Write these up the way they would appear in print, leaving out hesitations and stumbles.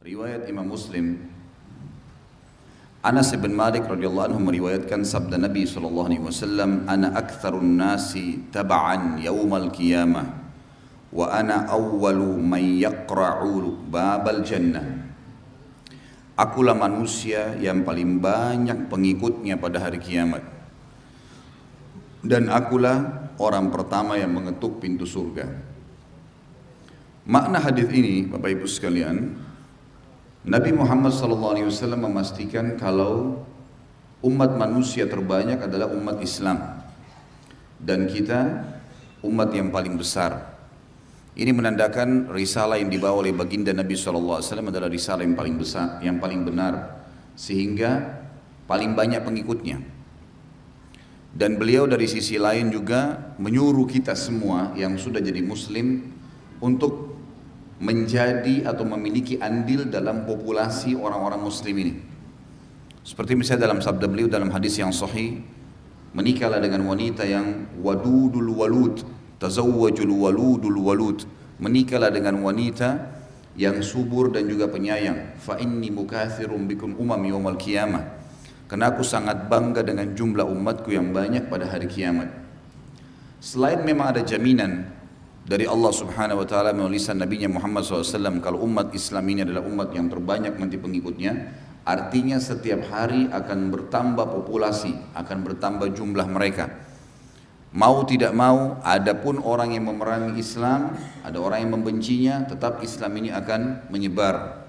Riwayat Imam Muslim, Anas bin Malik radhiyallahu anhu meriwayatkan sabda Nabi sallallahu alaihi wasallam, "Ana aktsarun nasi tab'an yaumal qiyamah wa ana awwalu man yaqra'u babal jannah." Akulah manusia yang paling banyak pengikutnya pada hari kiamat, dan akulah orang pertama yang mengetuk pintu surga. Makna hadis ini, Bapak Ibu sekalian, Nabi Muhammad SAW memastikan kalau umat manusia terbanyak adalah umat Islam, dan kita umat yang paling besar. Ini menandakan risalah yang dibawa oleh baginda Nabi SAW adalah risalah yang paling besar, yang paling benar, sehingga paling banyak pengikutnya. Dan beliau dari sisi lain juga menyuruh kita semua yang sudah jadi muslim untuk menjadi atau memiliki andil dalam populasi orang-orang muslim ini. Seperti misalnya dalam sabda beliau dalam hadis yang sahih, menikahlah dengan wanita yang wadudul walud, tazawwajul waludul walud. Menikahlah dengan wanita yang subur dan juga penyayang. Fa inni mukatsirum bikum umam yaumal qiyamah. Karena aku sangat bangga dengan jumlah umatku yang banyak pada hari kiamat. Selain memang ada jaminan dari Allah Subhanahu wa taala melalui lisan Nabi Muhammad SAW kalau umat Islam ini adalah umat yang terbanyak nanti pengikutnya, artinya setiap hari akan bertambah populasi, akan bertambah jumlah mereka. Mau tidak mau, adapun orang yang memerangi Islam, ada orang yang membencinya, tetap Islam ini akan menyebar.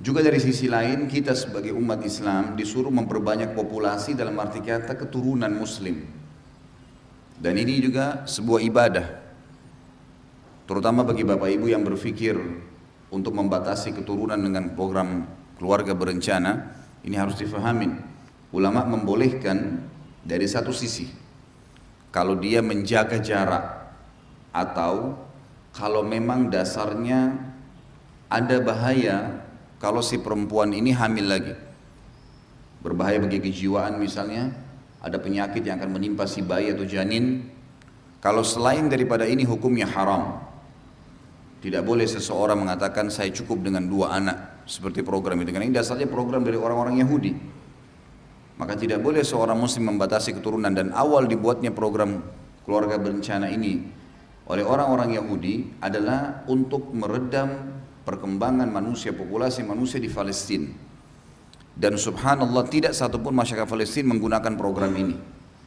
Juga dari sisi lain, kita sebagai umat Islam disuruh memperbanyak populasi dalam arti kata keturunan muslim. Dan ini juga sebuah ibadah, terutama bagi bapak ibu yang berpikir untuk membatasi keturunan dengan program keluarga berencana. Ini harus difahamin, ulama membolehkan dari satu sisi, kalau dia menjaga jarak, atau kalau memang dasarnya ada bahaya kalau si perempuan ini hamil lagi, berbahaya bagi kejiwaan misalnya, ada penyakit yang akan menimpa si bayi atau janin. Kalau selain daripada ini hukumnya haram. Tidak boleh seseorang mengatakan saya cukup dengan 2 anak seperti program itu, karena ini dasarnya program dari orang-orang Yahudi. Maka tidak boleh seorang muslim membatasi keturunan, dan awal dibuatnya program keluarga berencana ini oleh orang-orang Yahudi adalah untuk meredam perkembangan manusia, populasi manusia di Palestina. Dan subhanallah tidak satupun masyarakat Palestina menggunakan program ini.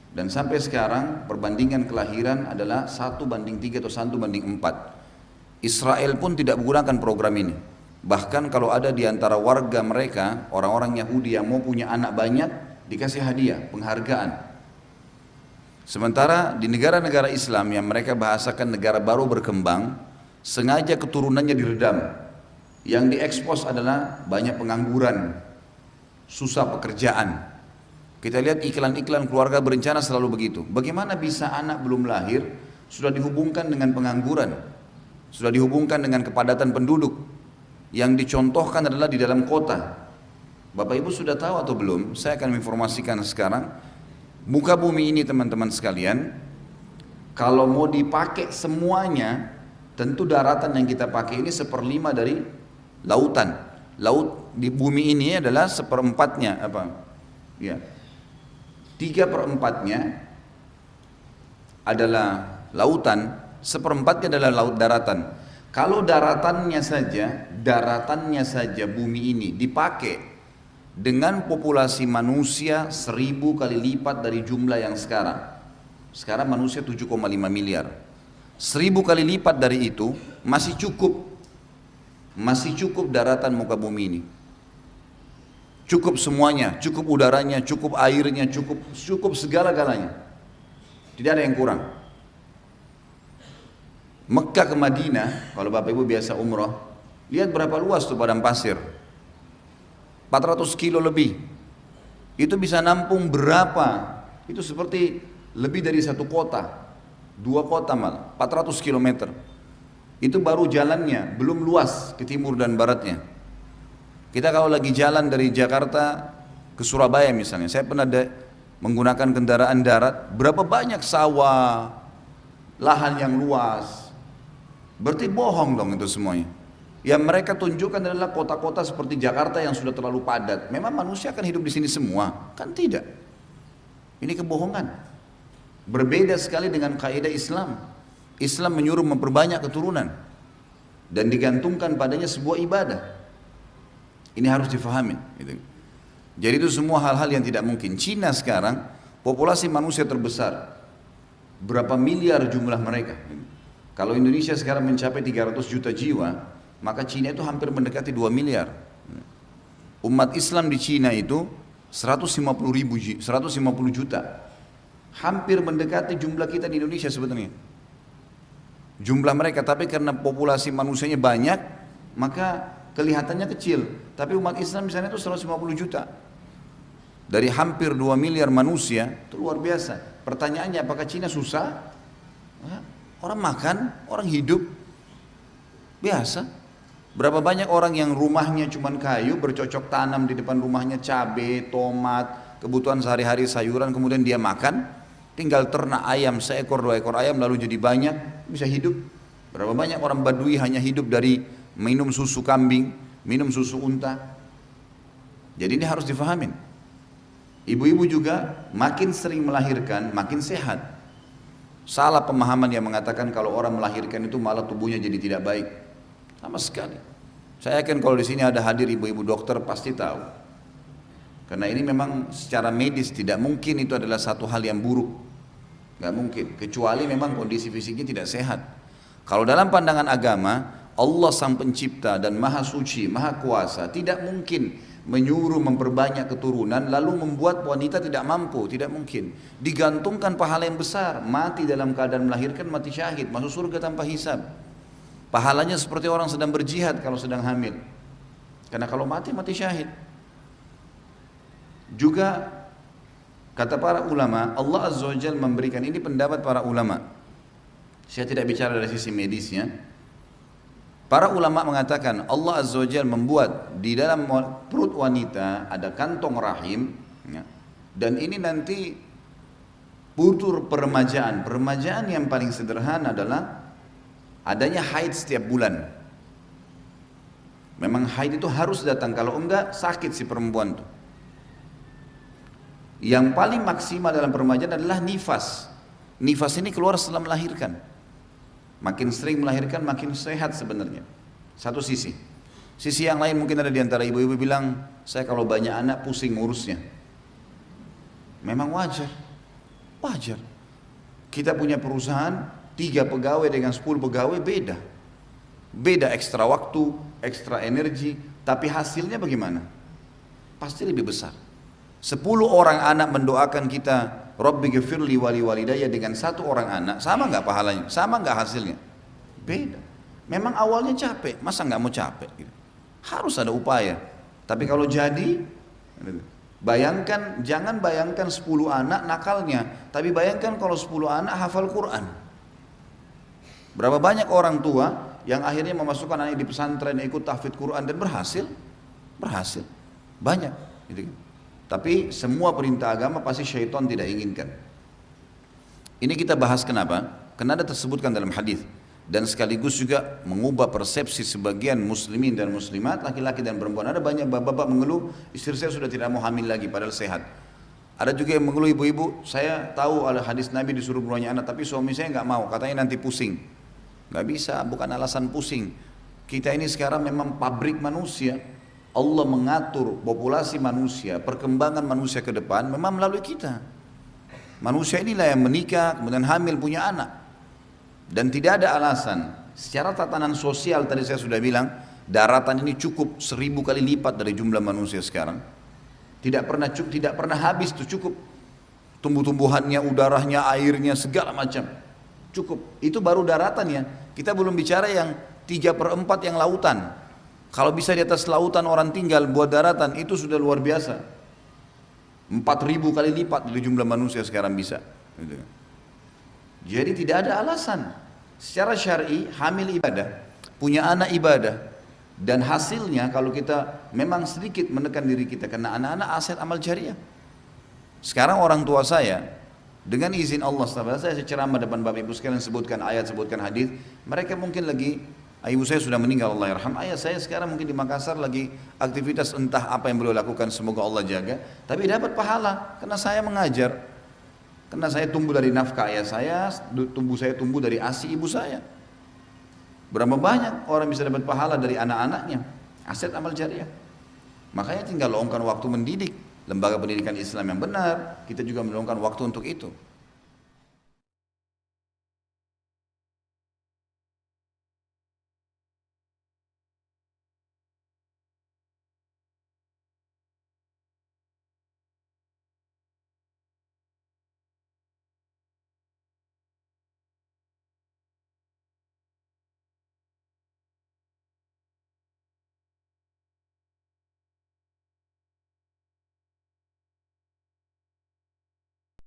Dan sampai sekarang perbandingan kelahiran adalah 1:3 atau 1:4. Israel pun tidak menggunakan program ini. Bahkan kalau ada di antara warga mereka, orang-orang Yahudi yang mau punya anak banyak, dikasih hadiah, penghargaan. Sementara di negara-negara Islam yang mereka bahasakan negara baru berkembang, sengaja keturunannya diredam. Yang diekspos adalah banyak pengangguran, susah pekerjaan. Kita lihat iklan-iklan keluarga berencana selalu begitu. Bagaimana bisa anak belum lahir sudah dihubungkan dengan pengangguran, sudah dihubungkan dengan kepadatan penduduk. Yang dicontohkan adalah di dalam kota. Bapak Ibu sudah tahu atau belum? Saya akan menginformasikan sekarang. Muka bumi ini teman-teman sekalian, kalau mau dipakai semuanya, tentu daratan yang kita pakai ini 1/5 dari lautan. Laut di bumi ini adalah 1/4-nya apa? Ya. 3/4-nya adalah lautan, 1/4-nya adalah laut daratan. Kalau daratannya saja bumi ini dipakai dengan populasi manusia 1000 kali lipat dari jumlah yang sekarang. Sekarang manusia 7,5 miliar. 1000 kali lipat dari itu masih cukup daratan muka bumi ini. Cukup semuanya, cukup udaranya, cukup airnya, cukup segala-galanya. Tidak ada yang kurang. Mekah ke Madinah, kalau Bapak Ibu biasa umrah, lihat berapa luas tuh padang pasir. 400 kilo lebih. Itu bisa nampung berapa? Itu seperti lebih dari 1 kota. 2 kota malah, 400 kilometer. Itu baru jalannya, belum luas ke timur dan baratnya. Kita kalau lagi jalan dari Jakarta ke Surabaya misalnya, saya pernah menggunakan kendaraan darat, berapa banyak sawah, lahan yang luas. Berarti bohong dong itu semuanya. Yang mereka tunjukkan adalah kota-kota seperti Jakarta yang sudah terlalu padat. Memang manusia akan hidup di sini semua? Kan tidak. Ini kebohongan. Berbeda sekali dengan kaidah Islam. Islam menyuruh memperbanyak keturunan dan digantungkan padanya sebuah ibadah. Ini harus difahami. Jadi itu semua hal-hal yang tidak mungkin. Cina sekarang populasi manusia terbesar. Berapa miliar jumlah mereka? Kalau Indonesia sekarang mencapai 300 juta jiwa, maka Cina itu hampir mendekati 2 miliar. Umat Islam di Cina itu 150 juta. Hampir mendekati jumlah kita di Indonesia sebetulnya. Jumlah mereka, tapi karena populasi manusianya banyak, maka kelihatannya kecil. Tapi umat Islam di sana itu 150 juta. Dari hampir 2 miliar manusia, itu luar biasa. Pertanyaannya, apakah Cina susah? Orang makan, orang hidup, biasa. Berapa banyak orang yang rumahnya cuma kayu, bercocok tanam di depan rumahnya cabai, tomat, kebutuhan sehari-hari sayuran, kemudian dia makan, tinggal ternak ayam, seekor, 2 ekor ayam, lalu jadi banyak, bisa hidup. Berapa banyak orang Badui hanya hidup dari minum susu kambing, minum susu unta. Jadi ini harus difahamin. Ibu-ibu juga makin sering melahirkan, makin sehat. Salah pemahaman yang mengatakan kalau orang melahirkan itu malah tubuhnya jadi tidak baik. Sama sekali. Saya yakin kalau di sini ada hadir ibu-ibu dokter pasti tahu. Karena ini memang secara medis tidak mungkin itu adalah satu hal yang buruk. Gak mungkin. Kecuali memang kondisi fisiknya tidak sehat. Kalau dalam pandangan agama, Allah sang pencipta dan maha suci, maha kuasa, tidak mungkin menyuruh memperbanyak keturunan lalu membuat wanita tidak mampu, tidak mungkin. Digantungkan pahala yang besar, mati dalam keadaan melahirkan, mati syahid, masuk surga tanpa hisab. Pahalanya seperti orang sedang berjihad kalau sedang hamil. Karena kalau mati, mati syahid. Juga kata para ulama, Allah Azza wa Jalla memberikan, ini pendapat para ulama. Saya tidak bicara dari sisi medisnya. Para ulama mengatakan Allah Azza wa Jalla membuat di dalam perut wanita ada kantong rahim, ya, dan ini nanti butuh peremajaan. Peremajaan yang paling sederhana adalah adanya haid setiap bulan. Memang haid itu harus datang, kalau enggak sakit si perempuan itu. Yang paling maksimal dalam peremajaan adalah nifas. Nifas ini keluar setelah melahirkan. Makin sering melahirkan makin sehat sebenarnya. Satu sisi. Sisi yang lain mungkin ada di antara ibu-ibu bilang, saya kalau banyak anak pusing ngurusnya. Memang wajar. Wajar. Kita punya perusahaan 3 pegawai dengan 10 pegawai beda. Beda ekstra waktu, ekstra energi, tapi hasilnya bagaimana? Pasti lebih besar. 10 orang anak mendoakan kita, Rabbi ghafirli wali walidayya, dengan 1 orang anak, sama nggak pahalanya? Sama nggak hasilnya? Beda. Memang awalnya capek, masa nggak mau capek? Harus ada upaya. Tapi kalau jadi, bayangkan, jangan bayangkan 10 anak nakalnya, tapi bayangkan kalau 10 anak hafal Quran. Berapa banyak orang tua yang akhirnya memasukkan anaknya di pesantren, ikut tahfidz Quran dan berhasil? Berhasil. Banyak. Gitu. Tapi semua perintah agama pasti syaitan tidak inginkan. Ini kita bahas kenapa? Karena ada tersebutkan dalam hadis dan sekaligus juga mengubah persepsi sebagian muslimin dan muslimat, laki-laki dan perempuan. Ada banyak bapak-bapak mengeluh, istri saya sudah tidak mau hamil lagi padahal sehat. Ada juga yang mengeluh ibu-ibu, saya tahu ada hadis Nabi disuruh berbanyak anak, tapi suami saya nggak mau, katanya nanti pusing. Nggak bisa, bukan alasan pusing. Kita ini sekarang memang pabrik manusia. Allah mengatur populasi manusia, perkembangan manusia ke depan memang melalui kita. Manusia inilah yang menikah, kemudian hamil, punya anak. Dan tidak ada alasan. Secara tatanan sosial tadi saya sudah bilang, daratan ini cukup 1000 kali lipat dari jumlah manusia sekarang. Tidak pernah habis itu, cukup. Tumbuh-tumbuhannya, udaranya, airnya, segala macam. Cukup. Itu baru daratannya. Kita belum bicara yang 3/4 yang lautan. Kalau bisa di atas lautan orang tinggal buat daratan, itu sudah luar biasa. 4000 kali lipat dari jumlah manusia sekarang bisa. Jadi tidak ada alasan. Secara syar'i hamil ibadah, punya anak ibadah, dan hasilnya kalau kita memang sedikit menekan diri kita, karena anak-anak aset amal jariah. Sekarang orang tua saya, dengan izin Allah, saya ceramah depan Bapak Ibu sekalian, sebutkan ayat, sebutkan hadis, mereka mungkin lagi Ibu saya sudah meninggal, Allah yarham. Ayah saya sekarang mungkin di Makassar lagi aktivitas entah apa yang beliau lakukan, semoga Allah jaga. Tapi dapat pahala karena saya mengajar. Karena saya tumbuh dari nafkah ayah saya tumbuh dari ASI ibu saya. Berapa banyak orang bisa dapat pahala dari anak-anaknya, aset amal jariah. Makanya tinggal luangkan waktu mendidik, lembaga pendidikan Islam yang benar, kita juga meluangkan waktu untuk itu.